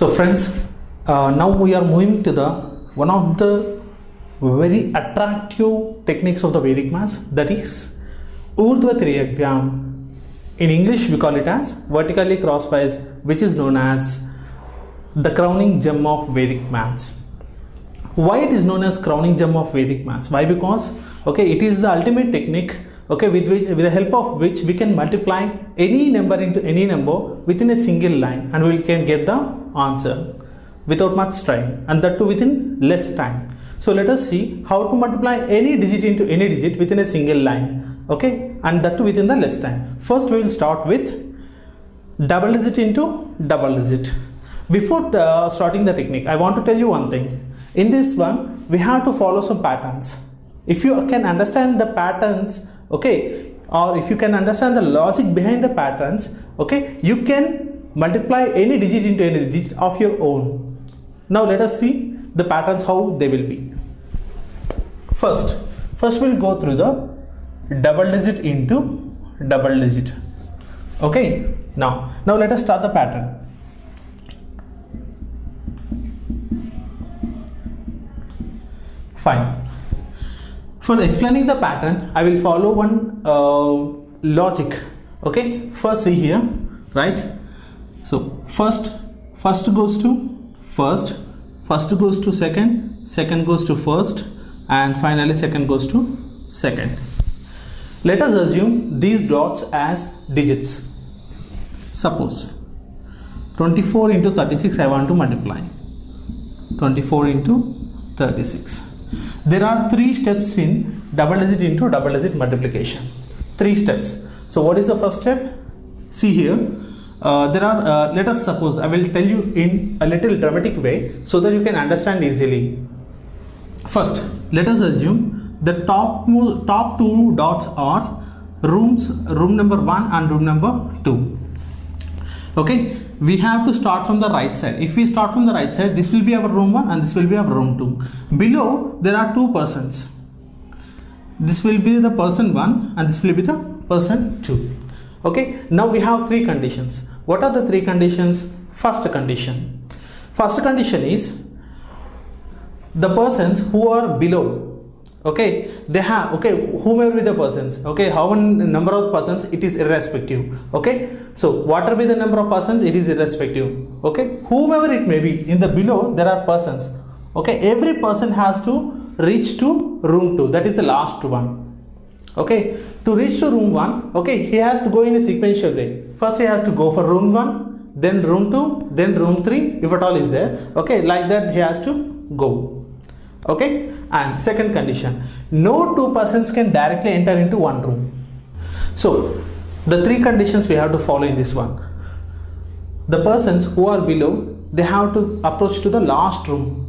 So friends, now we are moving to the one of the very attractive techniques of the Vedic maths, that is Urdva Tiryagbhyam. In English we call it as vertically crosswise, which is known as the crowning gem of Vedic maths. Why it is known as crowning gem of Vedic maths? Why? Because it is the ultimate technique with the help of which we can multiply any number into any number within a single line, and we can get the answer without much strain, and that too within less time. So let us see how to multiply any digit into any digit within a single line, and that too within the less time. First we will start with double digit into double digit. Before starting the technique, I want to tell you one thing. In this one we have to follow some patterns. If you can understand the patterns, or if you can understand the logic behind the patterns, you can multiply any digit into any digit of your own. Now let us see the patterns, how they will be. First we'll go through the double digit into double digit. Now let us start the pattern. Fine. For explaining the pattern, I will follow one logic. First see here, right? So first goes to first goes to second goes to first, and finally second goes to second. Let us assume these dots as digits. Suppose 24 into 36 I want to multiply. 24 into 36. There are 3 steps in double digit into double digit multiplication. 3 steps. So what is the first step? See here, there are let us suppose, I will tell you in a little dramatic way so that you can understand easily. First, let us assume the top 2 dots are room number 1 and room number 2. We have to start from the right side. If we start from the right side, this will be our room 1 and this will be our room 2. Below there are 2 persons. This will be the person 1 and this will be the person 2. Now we have 3 conditions. What are the 3 conditions? First condition is the persons who are below, they have whomever be the persons, how many number of persons, it is irrespective. So whatever be the number of persons, it is irrespective. Whomever it may be, in the below there are persons. Every person has to reach to room 2, that is the last one. To reach to room 1, he has to go in a sequential way. First he has to go for room 1, then room 2, then room 3, if at all is there. Like that he has to go. And second condition, no 2 persons can directly enter into one room. So the 3 conditions we have to follow in this one. The persons who are below, they have to approach to the last room.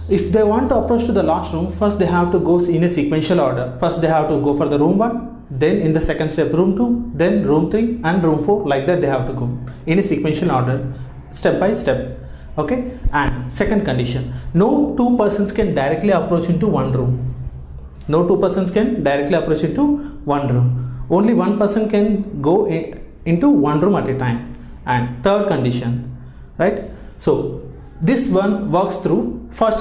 If they want to approach to the last room, first they have to go in a sequential order. First they have to go for the room 1, then in the second step room 2, then room 3 and room 4, like that they have to go in a sequential order, step by step. And second condition, no 2 persons can directly approach into one room. No 2 persons can directly approach into one room. Only one person can go into one room at a time. And third condition, right? So this one works through first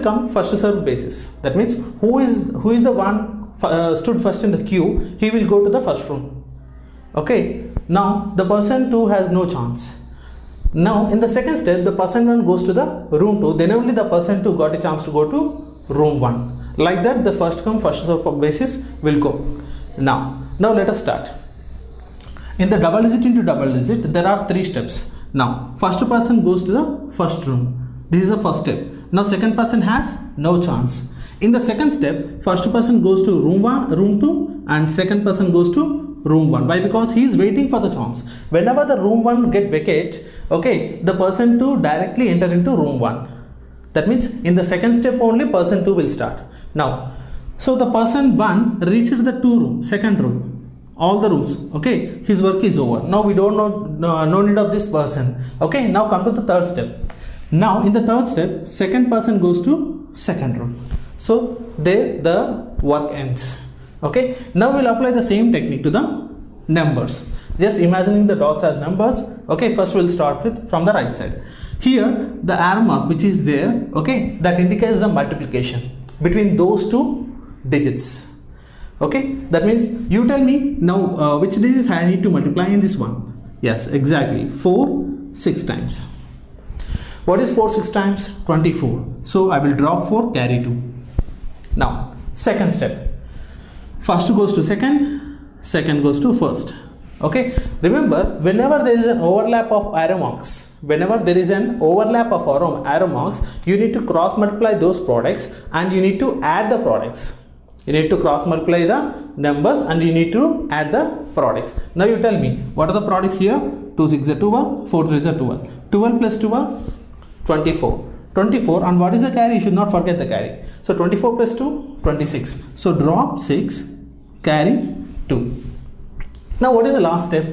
come first serve basis. That means who is the one stood first in the queue, he will go to the first room. Now the person 2 has no chance. Now in the second step, the person 1 goes to the room 2, then only the person 2 got a chance to go to room 1. Like that the first come first serve basis will go. Now let us start. In the double digit into double digit, there are 3 steps. Now first person goes to the first room. This is the first step. Now second person has no chance. In the second step, first person goes to room 1, room 2, and second person goes to room 1. Why? Because he is waiting for the chance. Whenever the room 1 get vacate, the person 2 directly enter into room 1. That means in the second step only person 2 will start. Now, so the person 1 reached the second room, all the rooms. His work is over. Now we don't know, no need of this person. Now come to the third step. Now in the third step, second person goes to second room. So there the work ends. Now we'll apply the same technique to the numbers. Just imagining the dots as numbers. First we'll start with from the right side. Here the arrow mark which is there, okay, that indicates the multiplication between those two digits. Okay, that means you tell me now which digits I need to multiply in this one. Yes, exactly, 4 6 times. What is 4 6 times? 24. So I will drop 4, carry 2. Now second step, first goes to second, second goes to first. Okay, remember, whenever there is an overlap of arrow marks, whenever there is an overlap of arrow marks, you need to cross multiply those products and you need to add the products. You need to cross multiply the numbers and you need to add the products. Now you tell me, what are the products here? 2 6 is 12, 4 3 is 12. 12 plus 12, 24. 24, and what is the carry? You should not forget the carry. So 24 plus 2, 26. So drop 6, carry 2. Now what is the last step?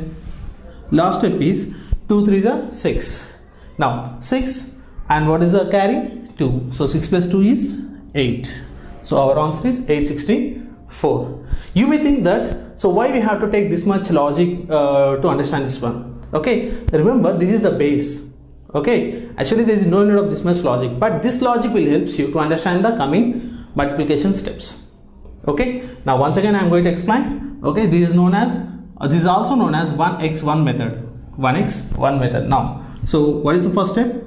Last step is 2 3 is 6. Now 6, and what is the carry? 2. So 6 plus 2 is 8. So our answer is 864. You may think that, so why we have to take this much logic to understand this one? Okay, remember, this is the base. Okay, actually there is no need of this much logic, but this logic will help you to understand the coming multiplication steps. Okay, now once again I am going to explain. Okay, this is known as, this is also known as 1x1 method. 1x1 method. Now, so what is the first step?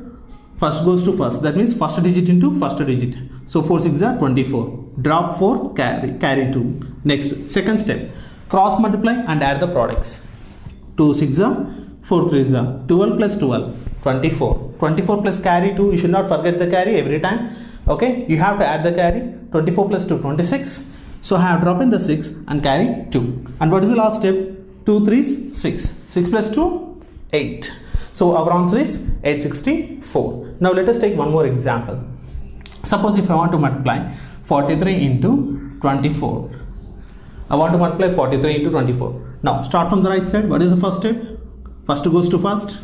First goes to first, that means first digit into first digit. So 4 6 are 24. Drop 4, carry 2. Next, second step, cross multiply and add the products. 2 6 are 4 3 are 12 plus 12, 24. 24 plus carry 2, you should not forget the carry every time. Okay, you have to add the carry. 24 plus 2, 26. So I have dropped in the 6 and carry 2. And what is the last step? 2 3 is 6. 6 plus 2, 8. So our answer is 864. Now let us take one more example. Suppose if I want to multiply 43 into 24. I want to multiply 43 into 24. Now start from the right side. What is the first step? First goes to first.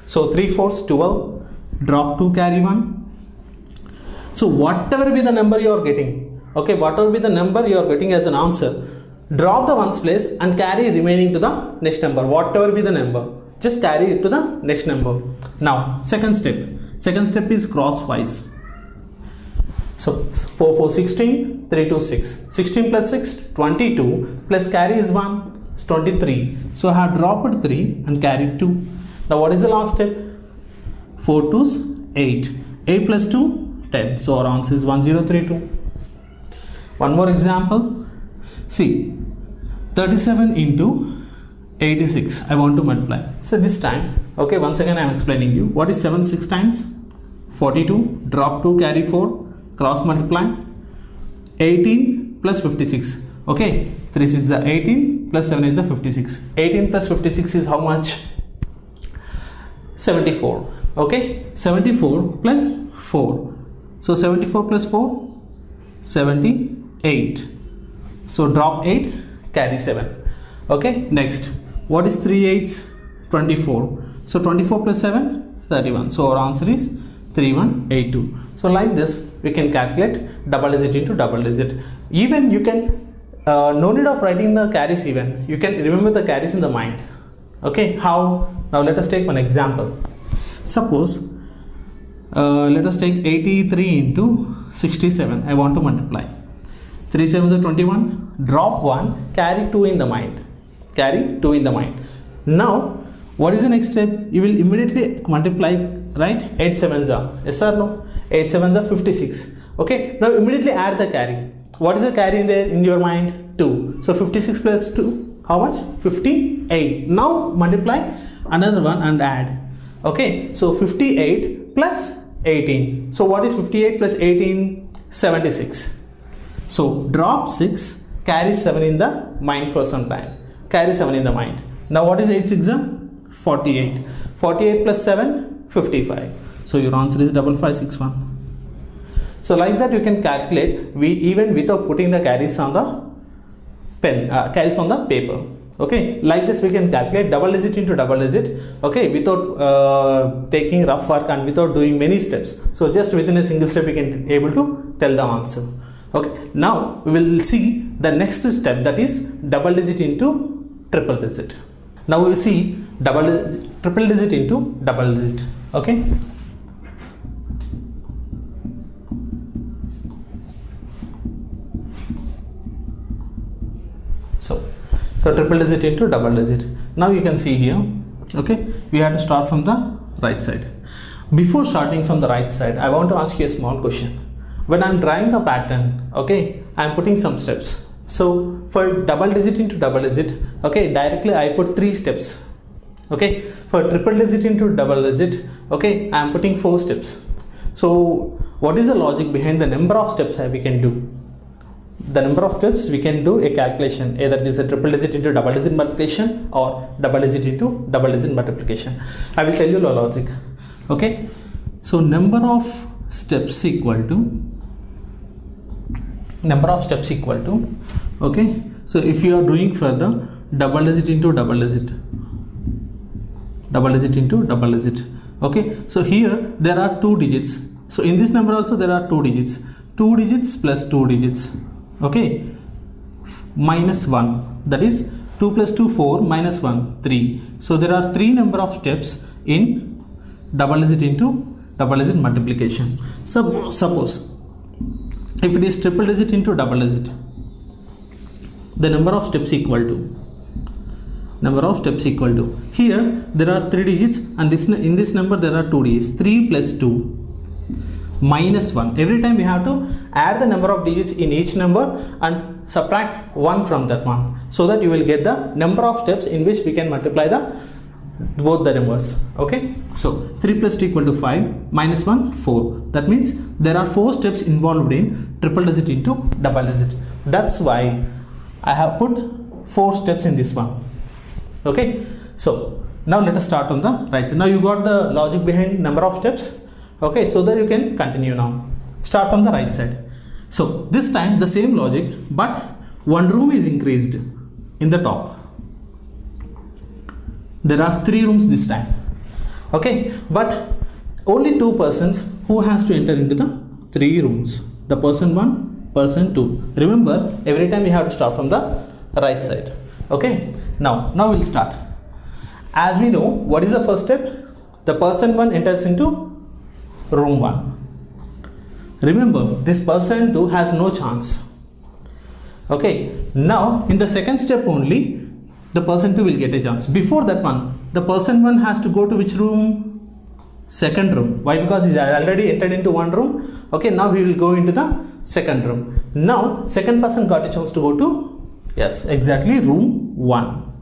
So 3 4s 12. Drop 2, carry 1. So whatever be the number you are getting, okay, whatever be the number you are getting as an answer, drop the ones place and carry remaining to the next number. Whatever be the number, just carry it to the next number. Now second step. Second step is crosswise. So 4 4 16, 3 2 6. 16 plus 6, 22, plus carry is 1, it's 23. So I have dropped 3 and carried 2. Now what is the last step? 4 2s 8. 8 plus 2, 10. So our answer is 1032. One more example. See, 37 into 86 I want to multiply. So this time, okay, once again I am explaining you. What is 7 6 times? 42. Drop 2, carry 4. Cross multiply. 18 plus 56. Okay, 3 6 are 18 plus 7 is 56. 18 plus 56 is how much? 74. Okay, 74 plus 4. So 74 plus 4, 78. So drop 8, carry 7. Okay, next, what is 3 8s? 24. So 24 plus 7, 31. So our answer is 3182. So like this we can calculate double digit into double digit. Even you can no need of writing the carries, even you can remember the carries in the mind. Okay, how? Now let us take one example. Suppose let us take 83 into 67. I want to multiply. 3 7s are 21. Drop 1, carry 2 in the mind. Carry 2 in the mind. Now what is the next step? You will immediately multiply, right? 8 7s are, yes or no? 8 7s are 56. Okay, now immediately add the carry. What is the carry in there in your mind? 2. So 56 plus 2, how much? 58. Now multiply another one and add. Okay, so 58 plus 18. So what is 58 plus 18? 76. So drop 6, carry 7 in the mind for some time. Carry 7 in the mind. Now what is 8 6? 48. 48 plus 7, 55. So your answer is 5561. So like that you can calculate even without putting the carries on the pen, carries on the paper. Okay, like this we can calculate double digit into double digit. Okay, without taking rough work and without doing many steps. So just within a single step we can able to tell the answer. Okay, now we will see the next step, that is double digit into triple digit. Now we will see triple digit into double digit. Okay. So triple digit into double digit. Now you can see here, okay, we have to start from the right side. Before starting from the right side, I want to ask you a small question. When I'm drawing the pattern, okay, I'm putting some steps. So for double digit into double digit, okay, directly I put 3 steps. Okay, for triple digit into double digit, okay, I am putting 4 steps. So what is the logic behind the number of steps we can do? The number of steps we can do a calculation, either it is a triple digit into double digit multiplication or double digit into double digit multiplication. I will tell you the logic. Okay, so number of steps equal to okay, so if you are doing further double digit into double digit into double digit, okay, so here there are 2 digits. So in this number also there are 2 digits, 2 digits plus 2 digits, okay, minus 1, that is 2 plus 2 4 minus 1 3. So there are 3 number of steps in double digit into double digit multiplication. Suppose if it is triple digit into double digit, the number of steps equal to here there are 3 digits, and in this number there are 2 digits, 3 plus 2 minus 1. Every time we have to add the number of digits in each number and subtract 1 from that one, so that you will get the number of steps in which we can multiply both the numbers. Okay, so 3 plus 2 equal to 5, minus 1 4. That means there are 4 steps involved in triple digit into double digit. That's why I have put 4 steps in this one. Okay, so now let us start on the right side. Now you got the logic behind number of steps. Okay, so that you can continue now. Start from the right side. So this time the same logic, but one room is increased in the top. There are 3 rooms this time. Okay, but only 2 persons who has to enter into the 3 rooms. The person 1, person 2. Remember, every time we have to start from the right side. Okay, now we'll start. As we know, what is the first step? The person 1 enters into room 1. Remember, this person 2 has no chance. Okay, now in the second step only the person 2 will get a chance. Before that one, the person 1 has to go to which room? Second room. Why? Because he has already entered into one room. Okay, now he will go into the second room. Now second person got a chance to go to, yes, exactly, room 1.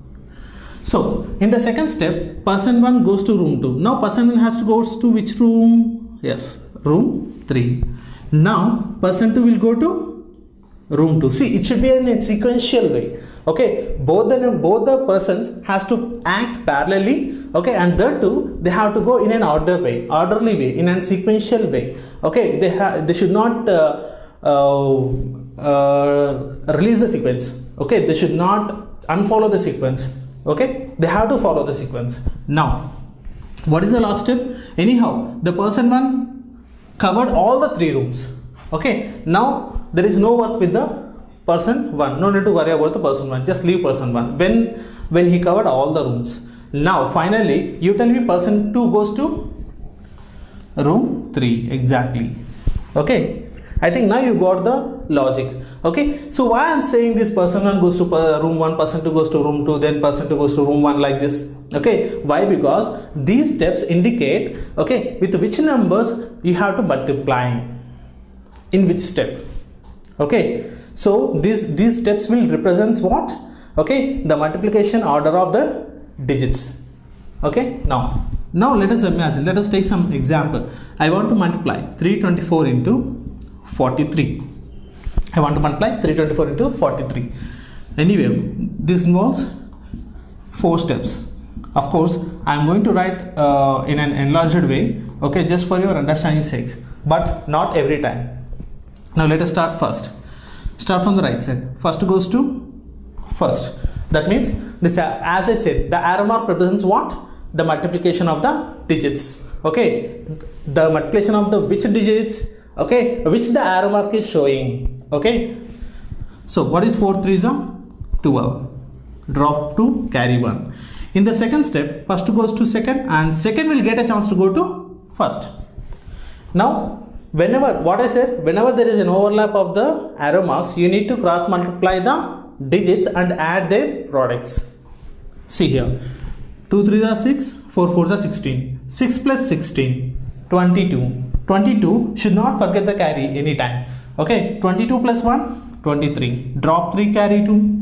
So in the second step, person 1 goes to room 2. Now person 1 has to go to which room? Yes, room 3. Now person 2 will go to room 2. See, it should be in a sequential way. Okay, both the persons has to act parallelly. Okay, and that too they have to go in an orderly way, in a sequential way. Okay, they should not release the sequence. Okay, they should not unfollow the sequence. Okay, they have to follow the sequence. Now what is the last step? Anyhow, the person 1 covered all the 3 rooms. Okay, now there is no work with the person 1. No need to worry about the person 1. Just leave person 1 when he covered all the rooms. Now finally you tell me person 2 goes to room 3. Exactly. Okay, I think now you got the logic. Okay, so why I am saying this person 1 goes to room 1, person 2 goes to room 2, then person 2 goes to room 1, like this. Okay, why? Because these steps indicate, okay, with which numbers you have to multiply, in which step. Okay, so these steps will represent what? Okay, the multiplication order of the digits. Okay, now let us imagine, let us take some example. I want to multiply 324 into 43. I want to multiply 324 into 43. Anyway, this involves 4 steps. Of course, I am going to write in an enlarged way, okay, just for your understanding sake, but not every time. Now let us start first. Start from the right side. First goes to first. That means this, as I said, the arrow mark represents what? The multiplication of the digits. Okay, the multiplication of the which digits? Okay, which the arrow mark is showing. Okay, so what is 4 3s are 12? Drop 2, carry 1. In the second step, first goes to second and second will get a chance to go to first. Now, whenever, what I said, whenever there is an overlap of the arrow marks, you need to cross multiply the digits and add their products. See here, 2 3s are 6, 4 4s are 16. 6 plus 16, 22. 22 should not forget the carry anytime. Okay, 22 plus 1, 23. Drop 3, carry 2.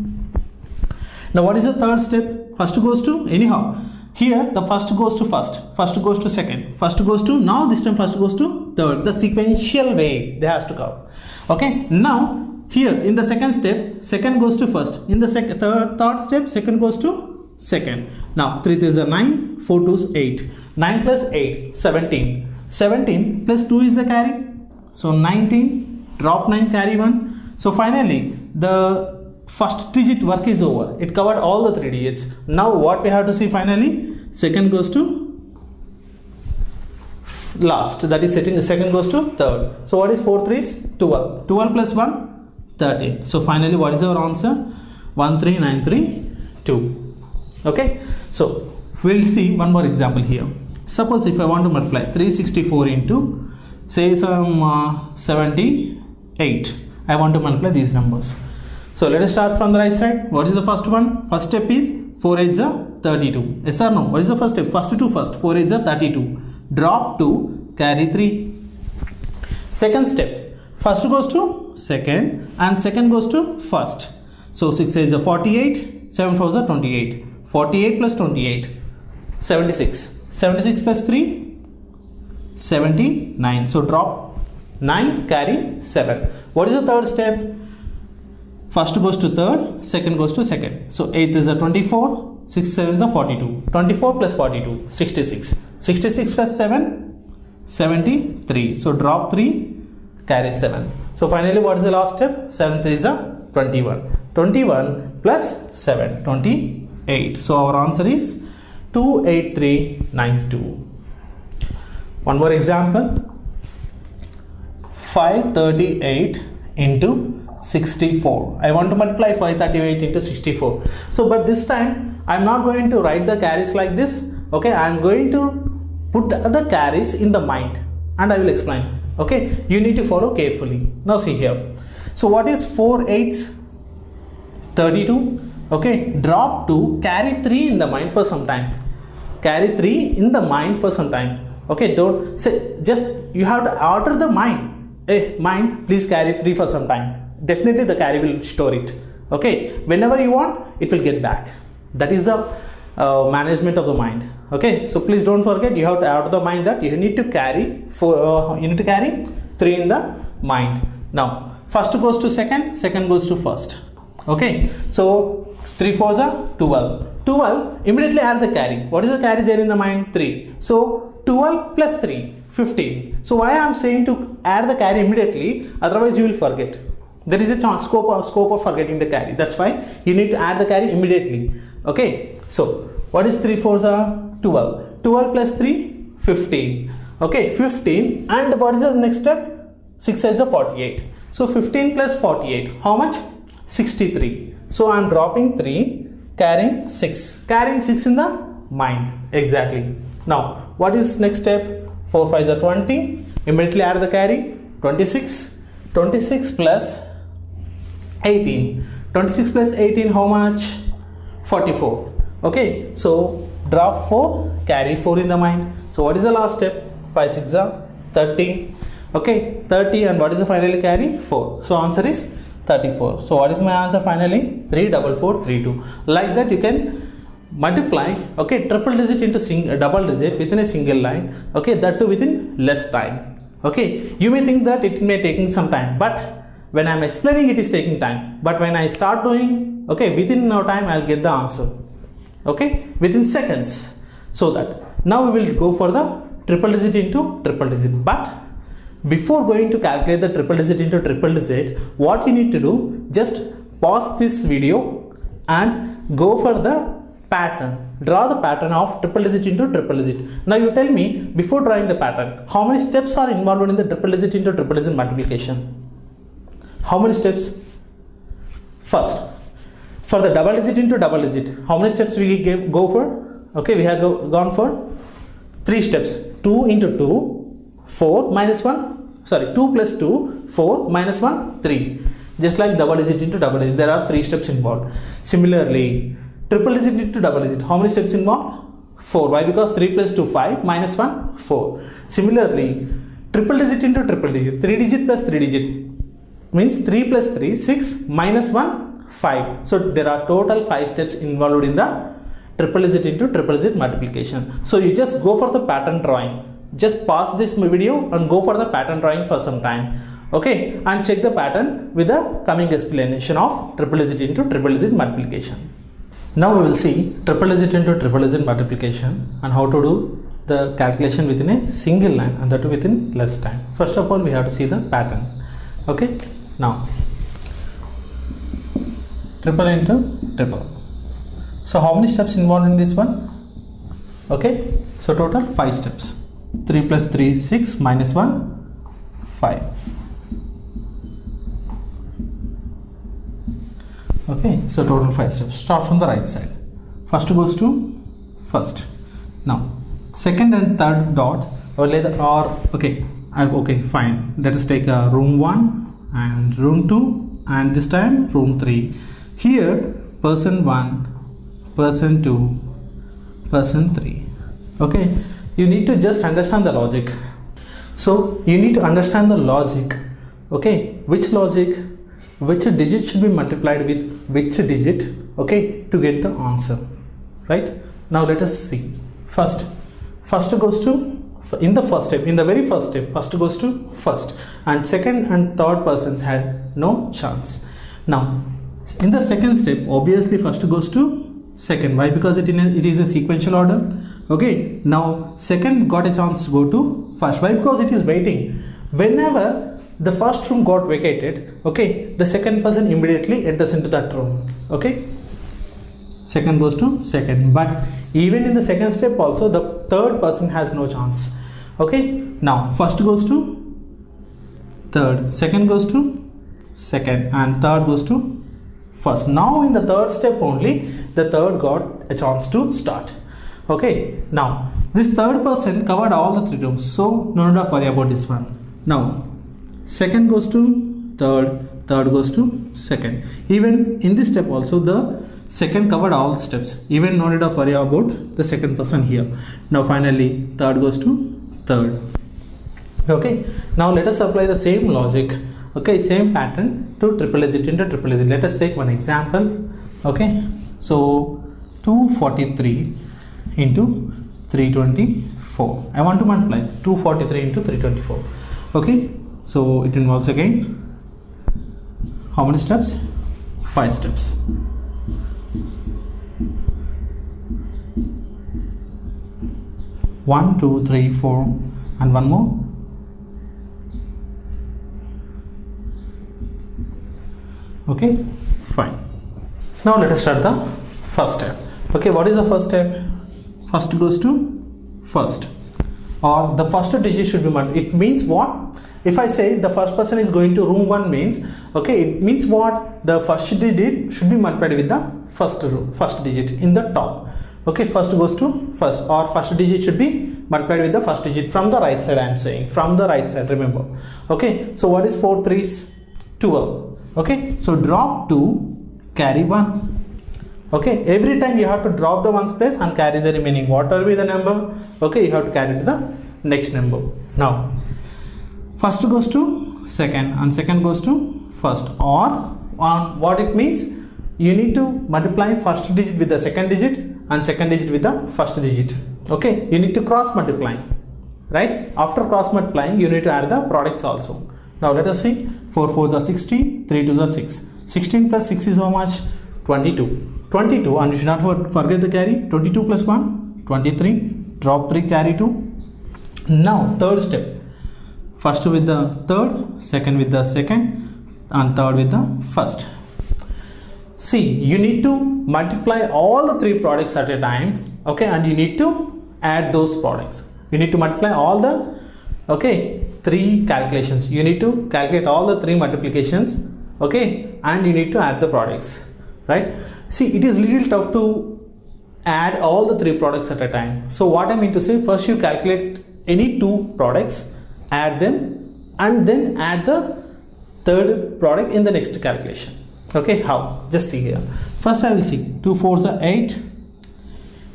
Now what is the third step? First goes to, anyhow, here the first goes to first goes to second, first goes to, now this time first goes to third. The sequential way they has to come. Okay, now here in the second step, second goes to first. In the third step, second goes to second. Now 3 3s are 9, 4 2s 8. 9 plus 8, 17. 17 plus 2 is the carry. So 19, drop 9, carry 1. So finally the first digit work is over. It covered all the 3 digits. Now what we have to see finally? Second goes to last. That is second goes to third. So what is 4 3s? 12. 12 plus 1? 13. So finally what is our answer? 13932. Okay. So we'll see one more example here. Suppose if I want to multiply 364 into say some 78. I want to multiply these numbers. So let us start from the right side. What is the first one? First step is 4 8s are 32. Yes or no? What is the first step? First to first. 4 8s are 32. Drop 2, carry 3. Second step. First goes to second and second goes to first. So 6 8s are 48. 7 4s are 28. 48 plus 28. 76. 76 plus 3. 79. So drop 9, carry 7. What is the third step? First goes to third, second goes to second. So 8 is a 24, 6 7s are 42. 24 plus 42, 66. 66 plus 7, 73. So drop 3, carry 7. So finally what is the last step? 7 is a 21. 21 plus 7, 28. So our answer is 28392. One more example. 538 into 64. I want to multiply 538 into 64. So but this time I am not going to write the carries like this. Okay, I am going to put the carries in the mind and I will explain. Okay, you need to follow carefully. Now see here. So what is 4 8s? 32. Okay, drop 2, carry 3 in the mind for some time. Carry 3 in the mind for some time. Okay, don't say, just you have to alter the mind. Hey, mind, please carry 3 for some time. Definitely the carry will store it. Okay, whenever you want, it will get back. That is the management of the mind. Okay, so please don't forget, you have to alter the mind that you need to carry 3 in the mind. Now first goes to second, second goes to first. Okay, so 3 4s are 12. 12, immediately add the carry. What is the carry there in the mind? 3. So 12 plus 3, 15. So why I am saying to add the carry immediately, otherwise you will forget. There is a chance, scope of forgetting the carry. That's why you need to add the carry immediately. Okay, so what is 3 4s are 12. 12 plus 3, 15. Okay, 15. And what is the next step? 6 sides are 48. So 15 plus 48, how much? 63. So I am dropping 3, carrying 6. Carrying 6 in the mind. Exactly. Now what is next step? 4 5s are 20. Immediately add the carry. 26. 26 plus 18. 26 plus 18, how much? 44. Okay, so drop 4, carry 4 in the mind. So what is the last step? 5 6 are 30. Okay, 30, and what is the finally carry? 4. So answer is 34. So what is my answer finally? 34432. Like that you can multiply, okay, triple digit into double digit within a single line. Okay, that too within less time. Okay, you may think that it may taking some time, but when I am explaining it is taking time, but when I start doing, okay, within no time I will get the answer. Okay, within seconds. So that now we will go for the triple digit into triple digit. But before going to calculate the triple digit into triple digit, what you need to do, just pause this video and go for the pattern. Draw the pattern of triple digit into triple digit. Now you tell me, before drawing the pattern, how many steps are involved in the triple digit into triple digit multiplication? How many steps? First For the double digit into double digit, how many steps we go for? Okay, we have gone for 3 steps. 2 into 2, 4 minus 1, sorry, 2 plus 2, 4 minus 1, 3. Just like double digit into double digit, there are 3 steps involved. Similarly, triple digit into double digit, how many steps involved? 4. Why? Because 3 plus 2, 5 minus 1, 4. Similarly, triple digit into triple digit, 3 digit plus 3 digit means 3 plus 3, 6 minus 1, 5. So there are total 5 steps involved in the triple digit into triple digit multiplication. So you just go for the pattern drawing. Just pause this video and go for the pattern drawing for some time. Okay, and check the pattern with the coming explanation of triple digit into triple digit multiplication. Now we will see triple digit into triple digit multiplication and how to do the calculation within a single line, and that within less time. First of all, we have to see the pattern. Okay, now triple into triple. So how many steps involved in this one? Okay, so total 5 steps. 3 plus 3, 6 minus 1, 5. Okay, so total 5 steps. Start from the right side. First goes to first. Now second and third dots are okay, fine. Let us take room 1 and room 2 and this time room 3. Here person 1, person 2, person 3. Okay, you need to just understand the logic. So you need to understand the logic. Okay, which logic, which digit should be multiplied with which digit, okay, to get the answer, right? Now let us see. First goes to, in the first step, in the very first step, first goes to first, and second and third persons had no chance. Now in the second step, obviously first goes to second. Why? Because it is a sequential order. Okay, now second got a chance to go to first. Why? Because it is waiting. Whenever the first room got vacated, okay, the second person immediately enters into that room. Okay, second goes to second, but even in the second step also the third person has no chance. Okay, now first goes to third, second goes to second, and third goes to first. Now in the third step only the third got a chance to start. Okay, now this third person covered all the 3 rooms, so no need to worry about this one. Now second goes to third, third goes to second. Even in this step also the second covered all the steps, even no need of worry about the second person here. Now finally third goes to third. Okay, now let us apply the same logic, okay, same pattern to triple digit into triple digit. Let us take one example. Okay, so 243 into 324. I want to multiply 243 into 324. Okay, so it involves again how many steps? 5 steps. One, two, three, 4, and one more. Okay, fine. Now let us start the first step. Okay, what is the first step? First goes to first, or the first digit should be multiplied. It means what? If I say the first person is going to room 1 means, okay, it means what? The first digit should be multiplied with the first digit in the top. Okay, first goes to first, or first digit should be multiplied with the first digit from the right side. I am saying from the right side, remember. Okay, so what is 4 3s? 12. Okay, so drop 2, carry 1. Okay, every time you have to drop the ones place and carry the remaining, whatever be the number, okay, you have to carry to the next number. Now first goes to second and second goes to first, or on what it means, you need to multiply first digit with the second digit and second digit with the first digit. Okay, you need to cross multiply, right? After cross multiplying you need to add the products also. Now let us see. 4 4s are 16, 3 2s are 6. 16 plus 6 is how much? 22. 22, and you should not forget the carry. 22 plus 1, 23. Drop 3, carry 2. Now third step. First with the third, second with the second, and third with the first. See, you need to multiply all the 3 products at a time. Okay, and you need to add those products. You need to multiply all the 3 calculations. You need to calculate all the 3 multiplications, okay, and you need to add the products, right? See, it is little tough to add all the three products at a time. So what I mean to say, first you calculate any two products, add them, and then add the third product in the next calculation. Okay, how? Just see here. First I will see 2 4s are 8,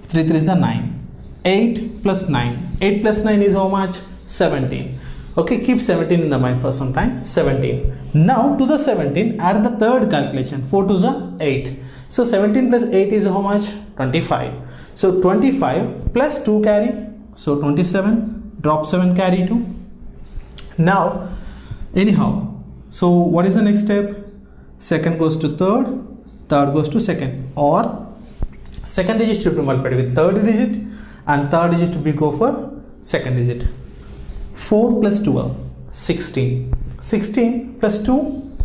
3 3s are 9. 8 plus 9. 8 plus 9 is how much? 17. Okay, keep 17 in the mind for some time. 17. Now to the 17 add the third calculation. 4 2s are 8. So 17 plus 8 is how much? 25. So 25 plus 2 carry. So 27. Drop 7, carry 2. Now anyhow, so what is the next step? Second goes to third, third goes to second, or second digit should be multiplied with third digit and third digit to be go for second digit. 4 plus 12, 16. 16 plus 2,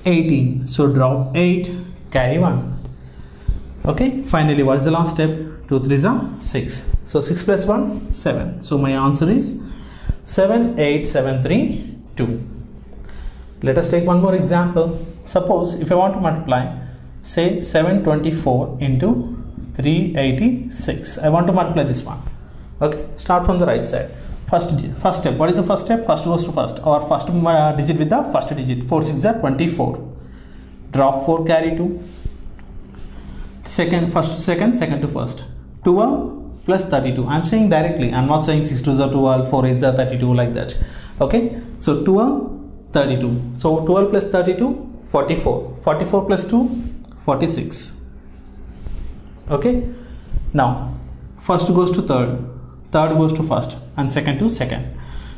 18. So drop 8, carry 1. Okay, finally what is the last step? 2 3s are 6. So 6 plus 1, 7. So my answer is 7 8 7 3 2. Let us take one more example. Suppose if I want to multiply, say 724 into 386. I want to multiply this one. Okay, start from the right side. First step. What is the first step? First goes to first, or first digit with the first digit. 4 6 are 24. Drop 4, carry 2. Second, first to second, second to first. 12 plus 32. I am saying directly. I am not saying 6 2s are 12, 4 8s are 32 like that. Okay, so 12 32. So 12 plus 32, 44. 44 plus 2, 46. Okay. Now first goes to third, third goes to first, and second to second.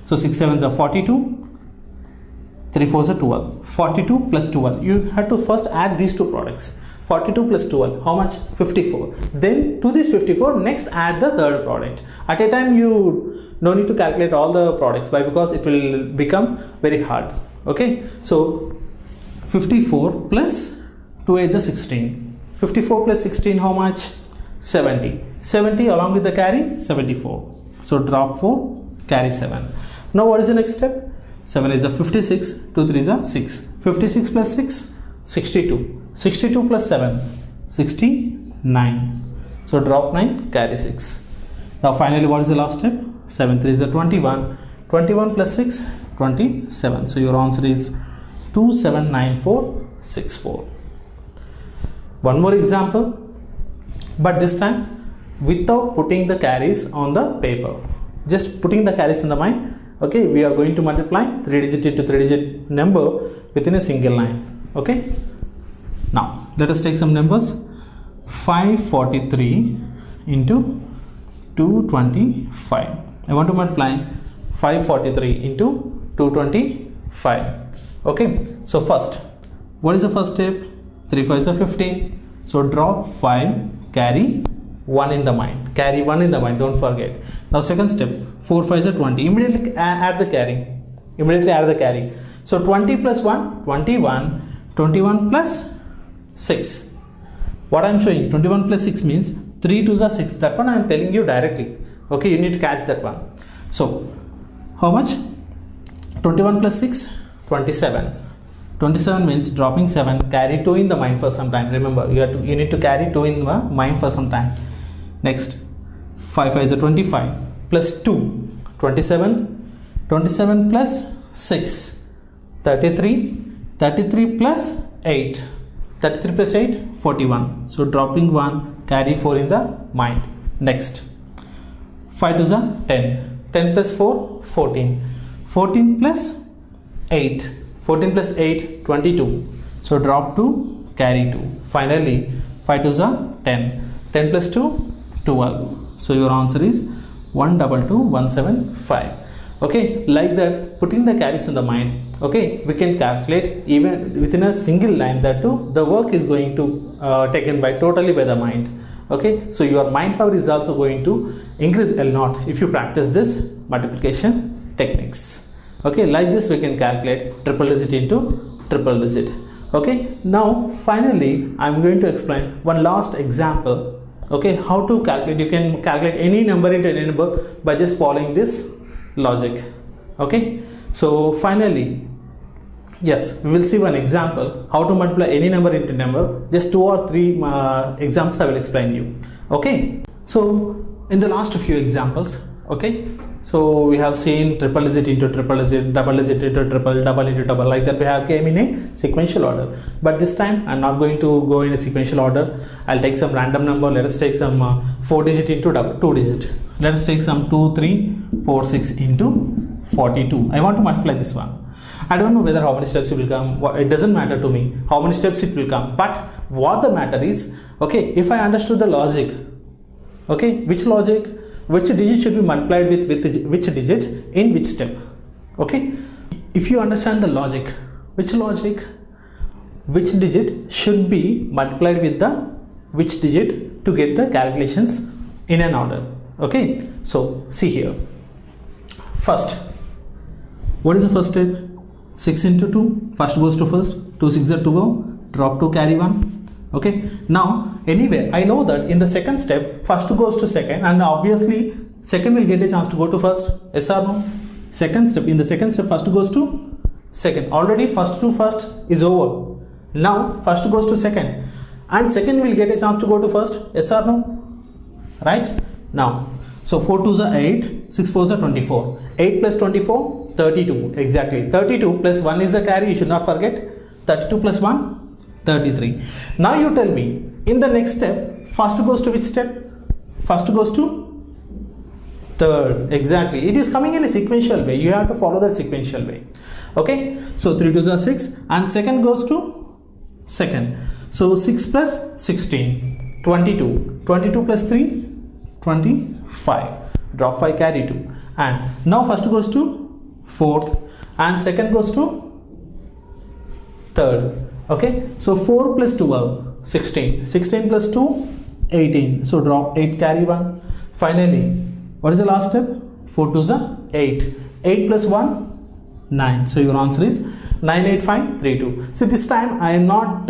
So 6 7s are 42, 3 4s are 12. 42 plus 12. You have to first add these two products. 42 plus 12, how much? 54. Then to this 54, next add the third product. At a time you no need to calculate all the products. Why? Because it will become very hard. Okay, so 54 plus 2 is 16. 54 plus 16, how much? 70. 70 along with the carry, 74. So drop 4, carry 7. Now what is the next step? 7 is a 56, 2 3 is a 6. 56 plus 6, 62. 62 plus 7, 69. So drop 9, carry 6. Now finally what is the last step? 7 3 is a 21. 21 plus 6, 27. So your answer is 279464. One more example, but this time without putting the carries on the paper, just putting the carries in the mind. Okay, we are going to multiply 3 digit into 3 digit number within a single line. Okay, now let us take some numbers. 543 into 225. I want to multiply 543 into 225. Okay, so first, what is the first step? 3 5s are 15. So drop 5, carry 1 in the mind. Carry 1 in the mind, don't forget. Now second step, 4 5s are 20. Immediately add the carry. Immediately add the carry. So 20 plus 1, 21. 21 plus 6. What I am showing, 21 plus 6 means 3 2s are 6. That one I am telling you directly. Okay, you need to catch that one. So how much? 21 plus 6, 27. 27 means dropping 7, carry 2 in the mind for some time. Remember, you need to carry 2 in the mind for some time. Next, 5 5 is a 25 plus 2, 27. 27 plus 6, 33. 33 plus 8. 33 plus 8, 41. So dropping 1, carry 4 in the mind. Next, 5 2s are 10. 10 plus 4, 14. 14 plus 8. 14 plus 8, 22. So drop 2, carry 2. Finally, 5 2s are 10. 10 plus 2, 12. So your answer is 122,175. Okay, like that, putting the carries in the mind. Okay, we can calculate even within a single line. That too, the work is going to taken by totally by the mind. Okay, so your mind power is also going to increase a lot if you practice this multiplication techniques. Okay, like this we can calculate triple digit into triple digit. Okay, now finally I am going to explain one last example. Okay, how to calculate. You can calculate any number into any number by just following this logic. Okay, so finally Yes, we will see one example how to multiply any number into number. Just 2 or 3 examples I will explain you. Okay, so in the last few examples, okay, so we have seen triple digit into triple digit, double digit into triple, double into double, like that we have came in a sequential order. But this time I'm not going to go in a sequential order. I'll take some random number. Let us take some 4 digit into 2 digit. Let us take some 2 3 4 6 into 42. I want to multiply this one. I don't know whether how many steps it will come. It doesn't matter to me how many steps it will come. But what the matter is, okay, if I understood the logic, okay, which logic, which digit should be multiplied with which digit in which step. Okay, if you understand the logic, which digit should be multiplied with the which digit to get the calculations in an order. Okay, so see here. First, what is the first step? 6 into 2, first goes to first, 2 6 are 12, drop 2, carry 1. Okay, now anyway I know that in the second step first goes to second, and obviously second will get a chance to go to first. Yes or no? Second step, in the second step first goes to second. Already first to first is over. Now first goes to second, and second will get a chance to go to first. Yes or no? Right? Now, so 4 2s are 8, 6 4s are 24. 8 plus 24, 32. Exactly. 32 plus 1 is the carry. You should not forget. 32 plus 1, 33. Now you tell me, in the next step, first goes to which step? First goes to third. Exactly. It is coming in a sequential way. You have to follow that sequential way. Okay. So 3 2s are 6, and second goes to second. So 6 plus 16, 22. 22 plus 3, 25. Drop 5, carry 2. And now first goes to fourth, and second goes to third. Okay, so 4 plus 12, 16. 16 plus 2, 18. So drop 8, carry 1. Finally, what is the last step? 4 2s are 8. 8 plus 1, 9. So your answer is 9 8 5 3 2. See, this time I am not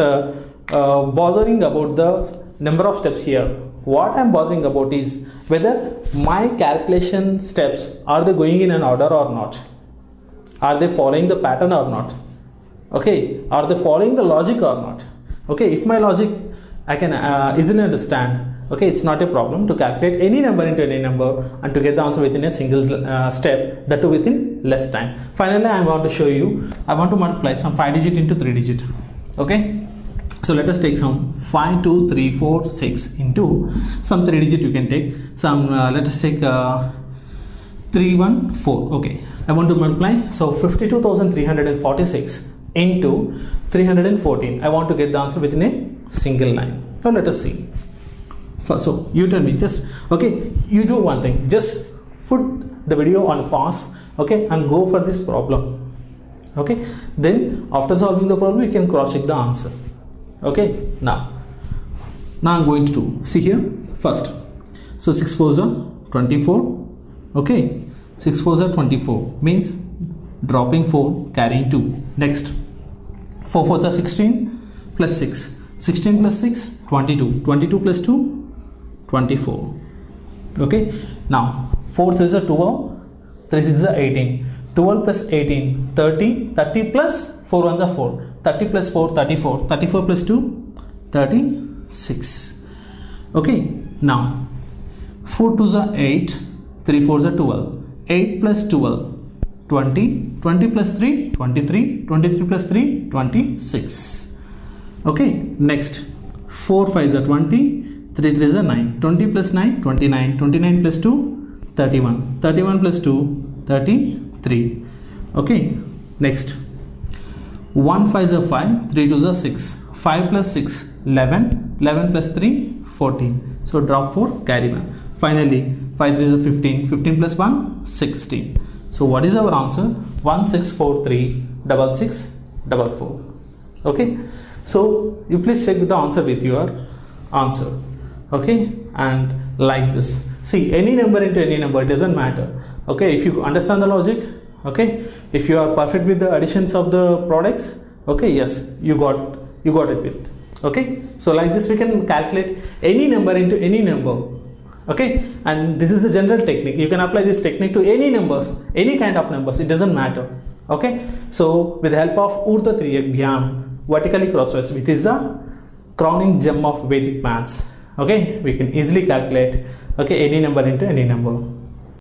bothering about the number of steps here. What I am bothering about is whether my calculation steps, are they going in an order or not? Are they following the pattern or not? Okay, are they following the logic or not? Okay, if my logic I can easily understand, okay, it's not a problem to calculate any number into any number and to get the answer within a single step, that too within less time. Finally, I want to show you, I want to multiply some 5 digit into 3 digit. Okay, so let us take some 5 2 3 4 6 into some 3 digit. You can take some let us take 3 1 4. Okay, I want to multiply, so 52,346 into 314. I want to get the answer within a single line. Now let us see. First, so you tell me, just okay, you do one thing, just put the video on pause, okay, and go for this problem. Okay, then after solving the problem you can cross check the answer. Okay, now I'm going to do, see here, first, so 6 4s are 24. Okay, 6 4s are 24 means dropping 4, carrying 2. Next, 4 4s are 16 plus 6. 16 plus 6, 22. 22 plus 2, 24. Okay, now 4 3s are 12, 3 6s are 18. 12 plus 18, 30. 30 plus 4 1s are 4. 30 plus 4, 34. 34 plus 2, 36. Okay, now 4 2s are 8. 3 4s are 12. 8 plus 12, 20. 20 plus 3, 23. 23 plus 3, 26. Okay, next 4 5s are 20. 3 3s are 9. 20 plus 9, 29. 29 plus 2, 31. 31 plus 2, 33. Okay, next 1 5s are 5. 3 2s are 6. 5 plus 6, 11. 11 plus 3, 14. So drop 4, carry 1. Finally, 5 3s are 15. 15 plus 1, 16. So what is our answer? 1643 66 44. Okay, so you please check the answer with your answer. Okay, and like this, see, any number into any number, it doesn't matter. Okay, if you understand the logic, okay, if you are perfect with the additions of the products, okay, yes, you got it with. Okay, so like this we can calculate any number into any number. Okay, and this is the general technique. You can apply this technique to any numbers, any kind of numbers, it doesn't matter. Okay, so with the help of Urdva Tiryagbhyam, vertically crosswise, which is the crowning gem of Vedic maths, okay, we can easily calculate, okay, any number into any number.